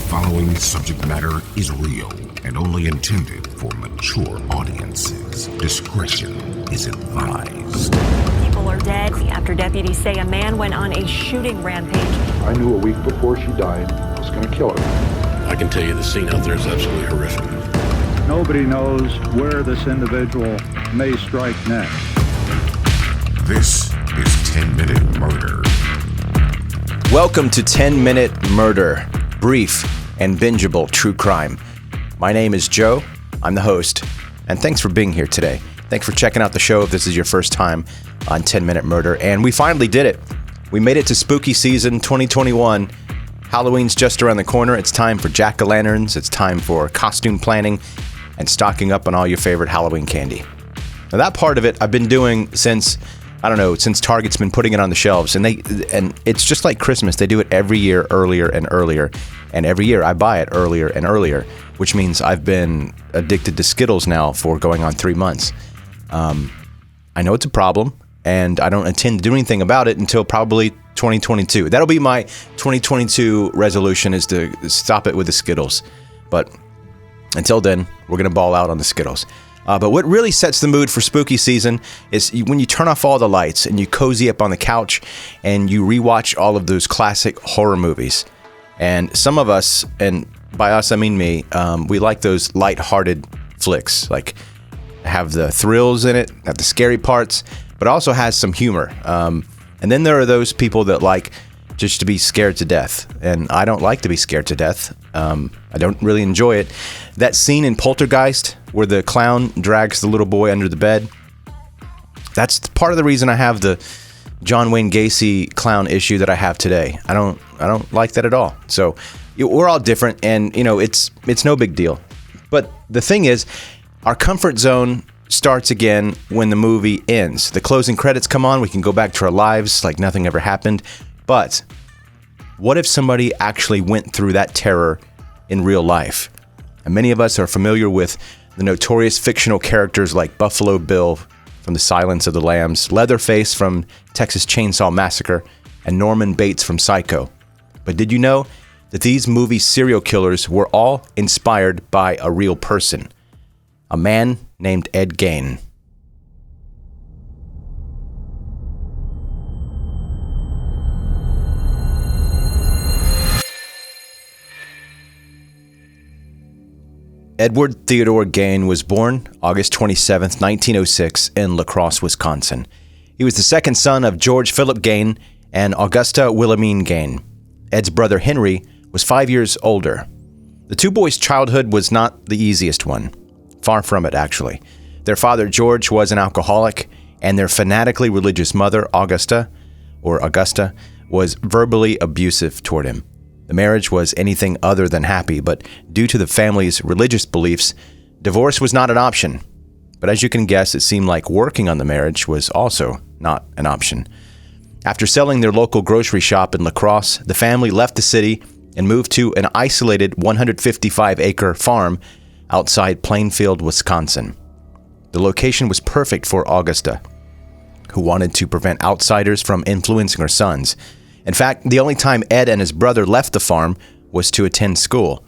following subject matter is real and only intended for mature audiences. Discretion is advised. People are dead after deputies say a man went on a shooting rampage. I knew a week before she died I was going to kill her. I can tell you the scene out there is absolutely horrific. Nobody knows where this individual may strike next. This is 10-Minute Murder. Welcome to 10-Minute Murder, brief and bingeable true crime. My name is Joe, I'm the host, and thanks for being here today. Thanks for checking out the show if this is your first time on 10-Minute Murder, and we finally did it. We made it to spooky season 2021. Halloween's just around the corner. It's time for jack-o'-lanterns, it's time for costume planning, and stocking up on all your favorite Halloween candy. Now that part of it I've been doing since Target's been putting it on the shelves, and it's just like Christmas. They do it every year earlier and earlier, and every year I buy it earlier and earlier, which means I've been addicted to Skittles now for going on 3 months. I know it's a problem, and I don't intend to do anything about it until probably 2022. That'll be my 2022 resolution, is to stop it with the Skittles. But until then, we're going to ball out on the Skittles. But what really sets the mood for spooky season is when you turn off all the lights and you cozy up on the couch and you rewatch all of those classic horror movies. And some of us, and by us I mean me, we like those light-hearted flicks, like have the thrills in it, have the scary parts, but also has some humor. And then there are those people that like just to be scared to death, and I don't like to be scared to death. I don't really enjoy it. That scene in Poltergeist where the clown drags the little boy under the bed, that's part of the reason I have the John Wayne Gacy clown issue that I have today. I don't like that at all. So we're all different, and it's no big deal. But the thing is, our comfort zone starts again when the movie ends. The closing credits come on, we can go back to our lives like nothing ever happened. But what if somebody actually went through that terror in real life? And many of us are familiar with the notorious fictional characters like Buffalo Bill from The Silence of the Lambs, Leatherface from Texas Chainsaw Massacre, and Norman Bates from Psycho. But did you know that these movie serial killers were all inspired by a real person? A man named Ed Gein. Edward Theodore Gein was born August 27, 1906, in La Crosse, Wisconsin. He was the second son of George Philip Gein and Augusta Wilhelmine Gein. Ed's brother Henry was 5 years older. The two boys' childhood was not the easiest one. Far from it, actually. Their father, George, was an alcoholic, and their fanatically religious mother, Augusta, was verbally abusive toward him. The marriage was anything other than happy, but due to the family's religious beliefs, divorce was not an option. But as you can guess, it seemed like working on the marriage was also not an option. After selling their local grocery shop in La Crosse, the family left the city and moved to an isolated 155-acre farm outside Plainfield, Wisconsin. The location was perfect for Augusta, who wanted to prevent outsiders from influencing her sons. In fact, the only time Ed and his brother left the farm was to attend school.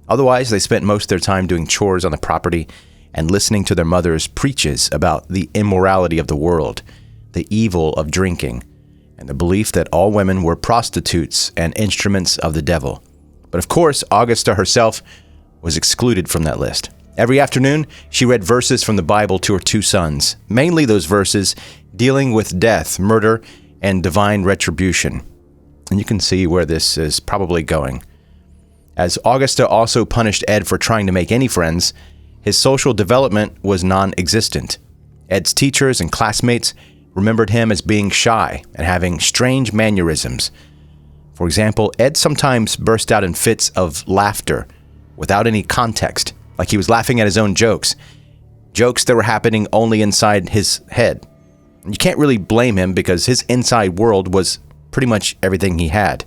Otherwise, they spent most of their time doing chores on the property and listening to their mother's preaches about the immorality of the world, the evil of drinking, and the belief that all women were prostitutes and instruments of the devil. But of course, Augusta herself was excluded from that list. Every afternoon, she read verses from the Bible to her two sons, mainly those verses dealing with death, murder, and divine retribution. And you can see where this is probably going. As Augusta also punished Ed for trying to make any friends, his social development was non-existent. Ed's teachers and classmates remembered him as being shy and having strange mannerisms. For example, Ed sometimes burst out in fits of laughter without any context, like he was laughing at his own jokes that were happening only inside his head. And you can't really blame him because his inside world was pretty much everything he had.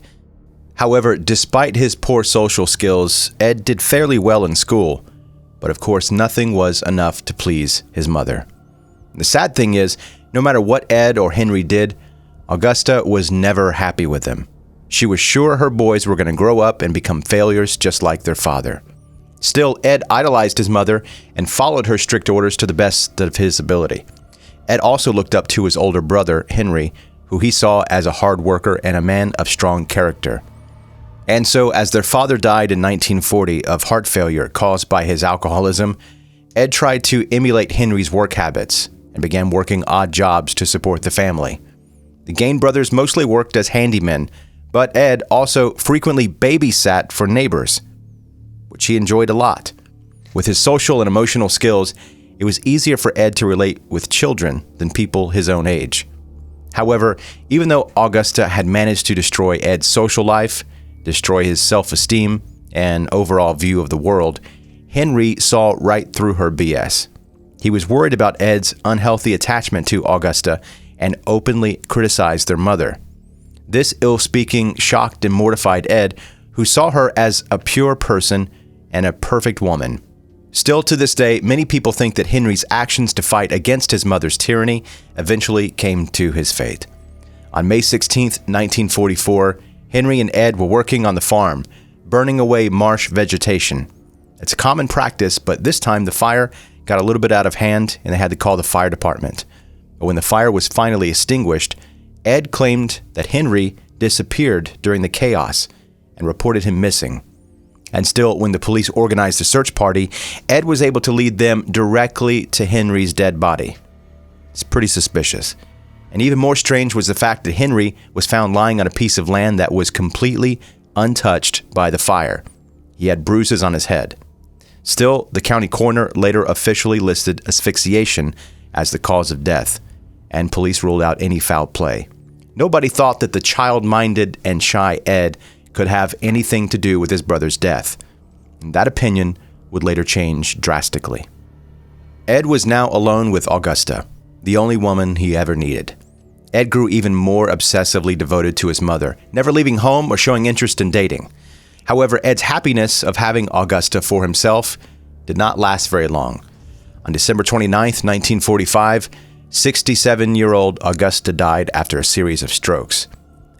However, despite his poor social skills, Ed did fairly well in school, but of course nothing was enough to please his mother. The sad thing is, no matter what Ed or Henry did, Augusta was never happy with them. She was sure her boys were going to grow up and become failures just like their father. Still, Ed idolized his mother and followed her strict orders to the best of his ability. Ed also looked up to his older brother, Henry, who he saw as a hard worker and a man of strong character. And so, as their father died in 1940 of heart failure caused by his alcoholism, Ed tried to emulate Henry's work habits and began working odd jobs to support the family. The Gein brothers mostly worked as handymen, but Ed also frequently babysat for neighbors, which he enjoyed a lot. With his social and emotional skills, it was easier for Ed to relate with children than people his own age. However, even though Augusta had managed to destroy Ed's social life, destroy his self-esteem and overall view of the world, Henry saw right through her BS. He was worried about Ed's unhealthy attachment to Augusta and openly criticized their mother. This ill-speaking shocked and mortified Ed, who saw her as a pure person and a perfect woman. Still to this day, many people think that Henry's actions to fight against his mother's tyranny eventually came to his fate. On May 16, 1944, Henry and Ed were working on the farm, burning away marsh vegetation. It's a common practice, but this time the fire got a little bit out of hand and they had to call the fire department. But when the fire was finally extinguished, Ed claimed that Henry disappeared during the chaos and reported him missing. And still, when the police organized a search party, Ed was able to lead them directly to Henry's dead body. It's pretty suspicious. And even more strange was the fact that Henry was found lying on a piece of land that was completely untouched by the fire. He had bruises on his head. Still, the county coroner later officially listed asphyxiation as the cause of death, and police ruled out any foul play. Nobody thought that the child-minded and shy Ed could have anything to do with his brother's death. And that opinion would later change drastically. Ed was now alone with Augusta, the only woman he ever needed. Ed grew even more obsessively devoted to his mother, never leaving home or showing interest in dating. However, Ed's happiness of having Augusta for himself did not last very long. On December 29, 1945, 67-year-old Augusta died after a series of strokes.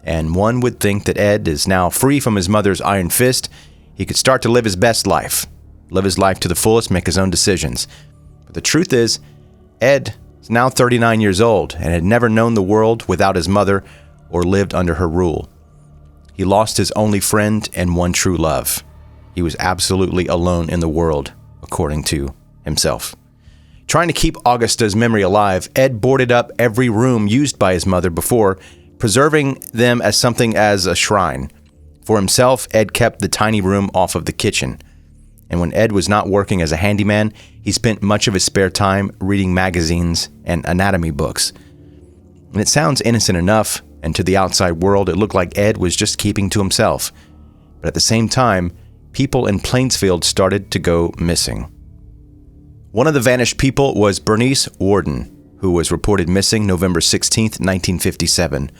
And one would think that Ed is now free from his mother's iron fist. He could start to live his best life, live his life to the fullest, make his own decisions. But the truth is, Ed is now 39 years old and had never known the world without his mother or lived under her rule. He lost his only friend and one true love. He was absolutely alone in the world, according to himself. Trying to keep Augusta's memory alive, Ed boarded up every room used by his mother before, preserving them as something as a shrine. For himself, Ed kept the tiny room off of the kitchen. And when Ed was not working as a handyman, he spent much of his spare time reading magazines and anatomy books. And it sounds innocent enough, and to the outside world, it looked like Ed was just keeping to himself. But at the same time, people in Plainfield started to go missing. One of the vanished people was Bernice Warden, who was reported missing November 16, 1957.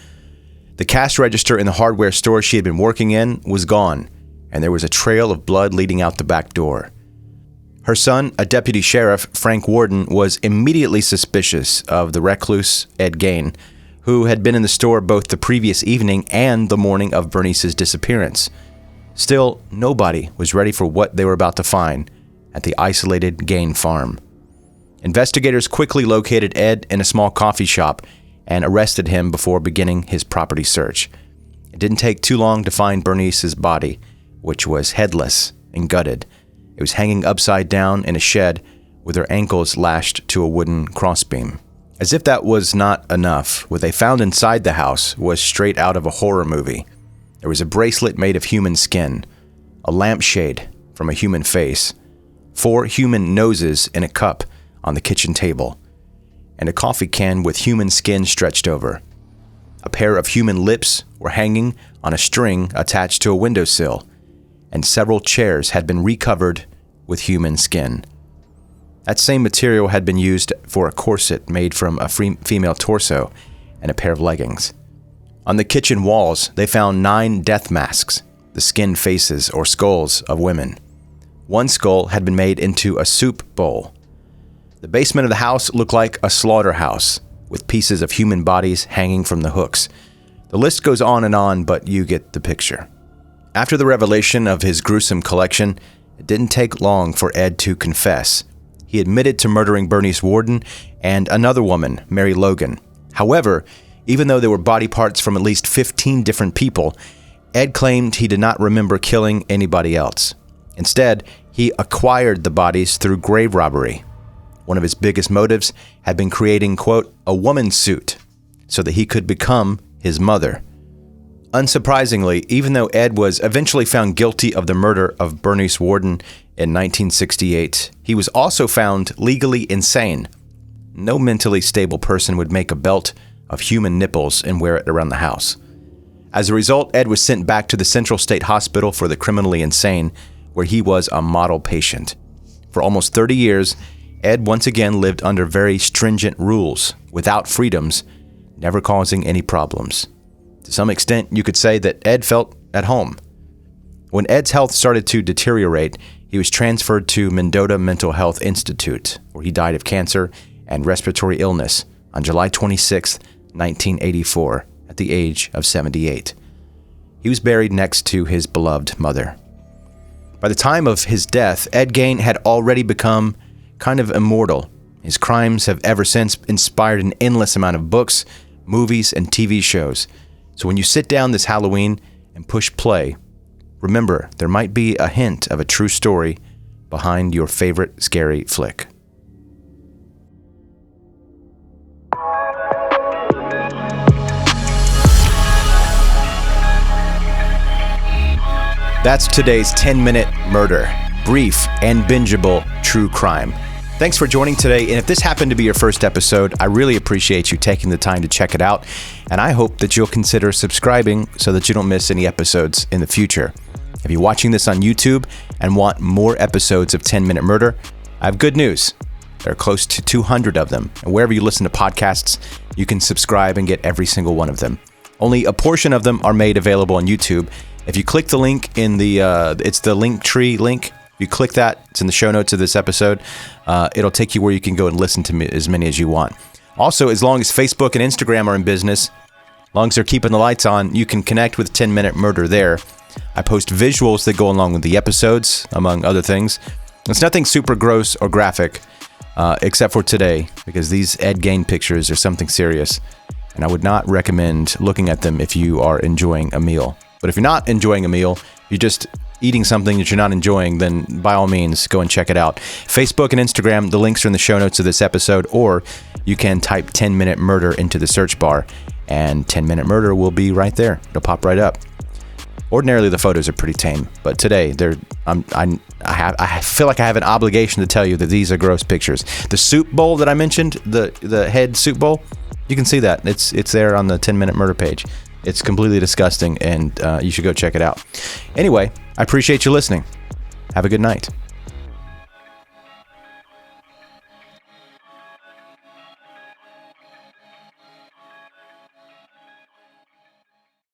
The cash register in the hardware store she had been working in was gone, and there was a trail of blood leading out the back door. Her son, a deputy sheriff, Frank Warden, was immediately suspicious of the recluse Ed Gein, who had been in the store both the previous evening and the morning of Bernice's disappearance. Still, nobody was ready for what they were about to find at the isolated Gein farm. Investigators quickly located Ed in a small coffee shop and arrested him before beginning his property search. It didn't take too long to find Bernice's body, which was headless and gutted. It was hanging upside down in a shed with her ankles lashed to a wooden crossbeam. As if that was not enough, what they found inside the house was straight out of a horror movie. There was a bracelet made of human skin, a lampshade from a human face, 4 human noses in a cup on the kitchen table, and a coffee can with human skin stretched over. A pair of human lips were hanging on a string attached to a windowsill, and several chairs had been recovered with human skin. That same material had been used for a corset made from a female torso and a pair of leggings. On the kitchen walls, they found 9 death masks, the skinned faces or skulls of women. One skull had been made into a soup bowl. The basement of the house looked like a slaughterhouse, with pieces of human bodies hanging from the hooks. The list goes on, but you get the picture. After the revelation of his gruesome collection, it didn't take long for Ed to confess. He admitted to murdering Bernice Worden and another woman, Mary Logan. However, even though there were body parts from at least 15 different people, Ed claimed he did not remember killing anybody else. Instead, he acquired the bodies through grave robbery. One of his biggest motives had been creating, quote, a woman suit so that he could become his mother. Unsurprisingly, even though Ed was eventually found guilty of the murder of Bernice Worden in 1968, he was also found legally insane. No mentally stable person would make a belt of human nipples and wear it around the house. As a result, Ed was sent back to the Central State Hospital for the Criminally Insane, where he was a model patient. For almost 30 years, Ed once again lived under very stringent rules, without freedoms, never causing any problems. To some extent, you could say that Ed felt at home. When Ed's health started to deteriorate, he was transferred to Mendota Mental Health Institute, where he died of cancer and respiratory illness on July 26, 1984, at the age of 78. He was buried next to his beloved mother. By the time of his death, Ed Gein had already become kind of immortal. His crimes have ever since inspired an endless amount of books, movies, and TV shows. So when you sit down this Halloween and push play, remember there might be a hint of a true story behind your favorite scary flick. That's today's 10-minute murder, brief and bingeable true crime. Thanks for joining today, and if this happened to be your first episode, I really appreciate you taking the time to check it out, and I hope that you'll consider subscribing so that you don't miss any episodes in the future. If you're watching this on YouTube and want more episodes of 10-Minute Murder, I have good news. There are close to 200 of them, and wherever you listen to podcasts, you can subscribe and get every single one of them. Only a portion of them are made available on YouTube. If you click the link in it's the Linktree link. If you click that, it's in the show notes of this episode. It'll take you where you can go and listen to as many as you want. Also, as long as Facebook and Instagram are in business, as long as they're keeping the lights on, you can connect with 10-Minute Murder there. I post visuals that go along with the episodes, among other things. It's nothing super gross or graphic, except for today, because these Ed Gein pictures are something serious, and I would not recommend looking at them if you are enjoying a meal. But if you're not enjoying a meal, you're just eating something that you're not enjoying, then by all means, go and check it out. Facebook and Instagram, the links are in the show notes of this episode, or you can type 10-Minute Murder into the search bar, and 10-Minute Murder will be right there. It'll pop right up. Ordinarily, the photos are pretty tame, but today, I feel like I have an obligation to tell you that these are gross pictures. The soup bowl that I mentioned, the head soup bowl, you can see that. It's there on the 10-Minute Murder page. It's completely disgusting, and you should go check it out. Anyway, I appreciate you listening. Have a good night.